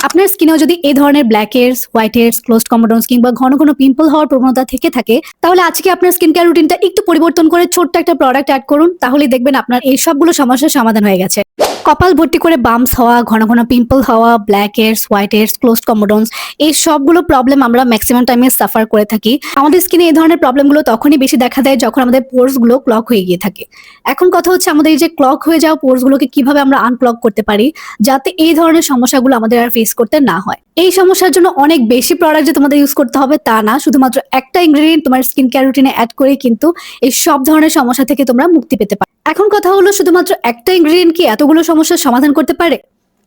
আপনার স্কিনেও যদি এই ধরনের blackheads, whiteheads, closed comedones কিংবা ঘন ঘন পিম্পল হওয়ার প্রবণতা থেকে থাকে, তাহলে আজকে আপনার স্কিন কেয়ার রুটিনটা একটু পরিবর্তন করে ছোট্ট একটা প্রোডাক্ট অ্যাড করুন, তাহলেই দেখবেন আপনার এই সবগুলো সমস্যার সমাধান হয়ে গেছে। কপাল ভর্তি করে বাম্পস হওয়া, ঘন ঘন পিম্পল হওয়া, blackheads, whiteheads, closed comedones, এই সবগুলো প্রবলেম আমরা ম্যাক্সিমাম টাইমে সাফার করে থাকি। আমাদের স্কিনে এই ধরনের প্রবলেমগুলো তখনই বেশি দেখা দেয় যখন আমাদের পোর্স গুলো ক্লগ হয়ে গিয়ে থাকে। এখন কথা হচ্ছে আমাদের এই যে ক্লগ হয়ে যাওয়া পোর্স গুলোকে কিভাবে আমরা আনক্লগ করতে পারি, যাতে এই ধরনের সমস্যাগুলো আমাদের আর ফেস করতে না হয়। এই সমস্যার জন্য অনেক বেশি প্রোডাক্ট যে তোমাদের ইউজ করতে হবে তা না, শুধুমাত্র একটা ইনগ্রেডিয়েন্ট তোমার স্কিন কেয়ার রুটিনে অ্যাড করে কিন্তু এই সব ধরনের সমস্যা থেকে তোমরা মুক্তি পেতে পারো। এখন কথা হলো, শুধুমাত্র একটা ইনগ্রেডিয়েন্ট কি এতগুলো সমস্যার সমাধান করতে পারে?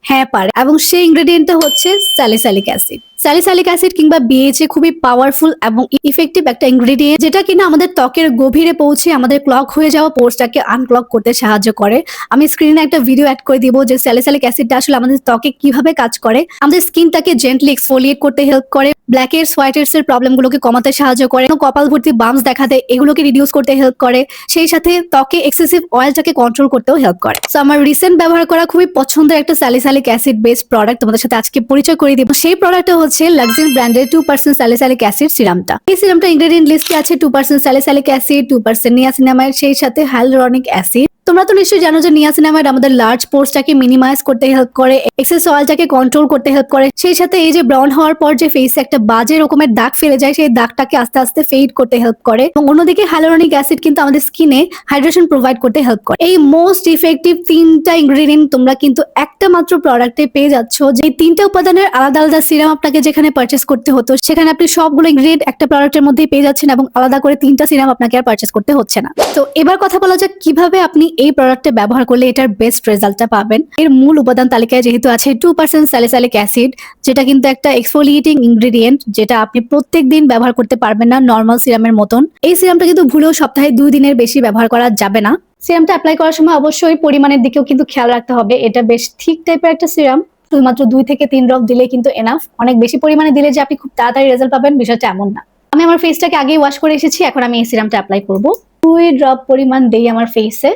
হ্যাঁ পারে, এবং সেই ইনগ্রেডিয়েন্টটা হচ্ছে স্যালিসাইলিক অ্যাসিড। স্যালিসাইলিক অ্যাসিড কিংবা বিএইচএ খুবই পাওয়ারফুল এবং ইফেক্টিভ একটা ইনগ্রেডিয়েন্ট, যেটা কিনা আমাদের ত্বকের গভীরে পৌঁছে আমাদের ক্লগ হয়ে যাওয়া পোর্সটাকে আনক্লগ করতে সাহায্য করে। আমি স্ক্রিনে একটা ভিডিও অ্যাড করে দিব যে স্যালিসাইলিক অ্যাসিডটা আসলে আমাদের ত্বকে কিভাবে কাজ করে। আমাদের স্কিনটাকে জেন্টলি এক্সফোলিয়েট করতে হেল্প করে, ব্ল্যাক হেডস, হোয়াইট হেডস এর প্রবলেমগুলোকে কমাতে সাহায্য করে, কপাল ভর্তি বাম্পস দেখা দেয় এগুলোকে রিডিউস করতে হেল্প করে, সেই সাথে ত্বকে এক্সেসিভ অয়েলটাকে কন্ট্রোল করতেও হেল্প করে। সো আমার রিসেন্ট ব্যবহার করা খুবই পছন্দের একটা স্যালিসাইলিক অ্যাসিড বেসড প্রোডাক্ট তোমাদের সাথে আজকে পরিচয় করে দিব। সেই প্রোডাক্টটা হচ্ছে লাক্সিন ব্র্যান্ডের 2% স্যালিসাইলিক অ্যাসিড সিরামটা। এই সিরামটা ইনগ্রেডিয়েন্ট লিস্টে আছে 2% স্যালিসাইলিক অ্যাসিড, 2% নিয়াসিনামাইড, সেই সাথে হাইলুরনিক অ্যাসিড। তোমরা তো নিশ্চয়ই জানো যে নিয়াসিনামাইড আমাদের লার্জ পোর্সটাকে মিনিমাইজ করতে হেল্প করে, এক্সেস অয়েলটাকে কন্ট্রোল করতে হেল্প করে, সেই সাথে এই যে ব্রাউন হওয়ার পর যে ফেসে একটা বাজে রকমের দাগ ফেলে যায় সেই দাগটাকে আস্তে আস্তে ফেড করতে হেল্প করে, এবং অন্যদিকে হাইলুরনিক অ্যাসিড কিন্তু আমাদের স্কিনে হাইড্রেশন প্রোভাইড করতে হেল্প করে। এই মোস্ট ইফেক্টিভ তিনটা ইনগ্রেডিয়েন্ট তোমরা কিন্তু একটা মাত্র প্রোডাক্টে পেয়ে যাচ্ছ। যে তিনটা উপাদানের আলাদা আলাদা সিরাম আপনাকে যেখানে পারচেস করতে হতো, সেখানে আপনি সবগুলো ইনগ্রেডিয়েন্ট একটা প্রোডাক্টের মধ্যেই পেয়ে যাচ্ছেন এবং আলাদা করে তিনটা সিরাম আপনাকে আর পারচেস করতে হচ্ছে না। তো এবার কথা বলা যাক কিভাবে আপনি এই প্রোডাক্টে ব্যবহার করলে এটার বেস্ট রেজাল্টটা পাবেন। এর মূল উপাদান তালিকায় যেহেতু আছে 2% স্যালিসাইলিক অ্যাসিড, যেটা কিন্তু একটা এক্সফোলিয়েটিং ইনগ্রেডিয়েন্ট, যেটা আপনি প্রত্যেক দিন ব্যবহার করতে পারবেন না নর্মাল সিরামের মতন। এই সিরামটা কিন্তু ভুলেও সপ্তাহে 2 দিনের বেশি ব্যবহার করা যাবে না। সিরামটা অ্যাপ্লাই করার সময় অবশ্যই পরিমাণের দিকেও কিন্তু খেয়াল রাখতে হবে। এটা বেশ থিক টাইপের একটা সিরাম, শুধুমাত্র 2 থেকে 3 ড্রপ দিলে কিন্তু এনাফ। অনেক বেশি পরিমাণে দিলে যে আপনি খুব তাড়াতাড়ি রেজাল্ট পাবেন বিষয়টা এমন না। আমি আমার ফেসটাকে আগেই ওয়াশ করে এসেছি, এখন আমি এই সিরামটা অ্যাপ্লাই করব। 2 ড্রপ পরিমাণ দেই আমার ফেসে।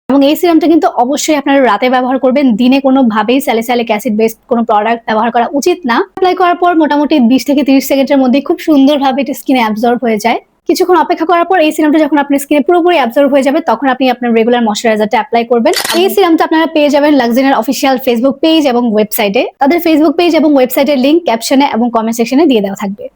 এবং এই সিরামটা কিন্তু অবশ্যই আপনারা রাতে ব্যবহার করবেন, দিনে কোনোভাবেই স্যালিসাইলিক অ্যাসিড বেসড কোনো প্রোডাক্ট ব্যবহার করা উচিত না। অ্যাপ্লাই করার পর মোটামুটি 20 থেকে 30 সেকেন্ডের মধ্যে খুব সুন্দরভাবে এটা স্কিনে অ্যাবজর্ব হয়ে যায়। কিছুক্ষণ অপেক্ষা করার পর এই সিরামটা যখন আপনার স্কিনে পুরোপুরি অ্যাবজর্ব হয়ে যাবে, তখন আপনি আপনার রেগুলার ময়শ্চারাইজারটা অ্যাপ্লাই করবেন। এই সিরামটা আপনারা পেয়ে যাবেন লাক্সিনের অফিসিয়াল ফেসবুক পেজ এবং ওয়েবসাইটে। তাদের ফেসবুক পেজ এবং ওয়েবসাইটের লিংক ক্যাপশনে এবং কমেন্ট সেকশনে দিয়ে দেওয়া থাকবে।